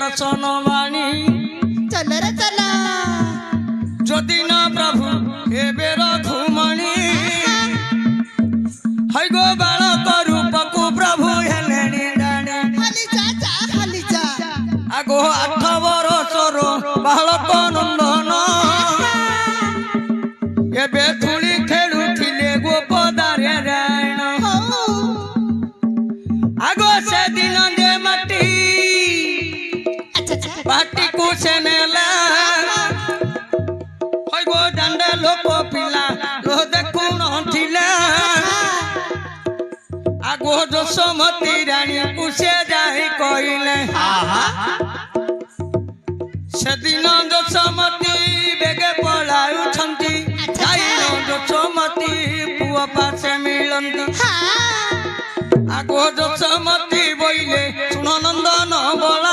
प्रसन्न वाणी चल रे चल যদি না প্রভু এবে রঘুমণি হই গো বালক রূপকু প্রভু হেলেনি ডানে খালি যা আগো 8 বরষর বালক নন্দন এবে ধুলি খেলুଥିଲେ গোপদারে রায়ণ আগো সেদিন যে মাটি পাটি কুছে নেলা হই গো ডান্ডা লোক পিলা লো দেখুন ଥିଲା আগো যশোমতী রানী কুছে যাই কইলে সেদিন যশোমতী বেগে পলাউছন্তি যাইল যশোমতী পুଅ পাশে মিলন্ত আগো যশোমতী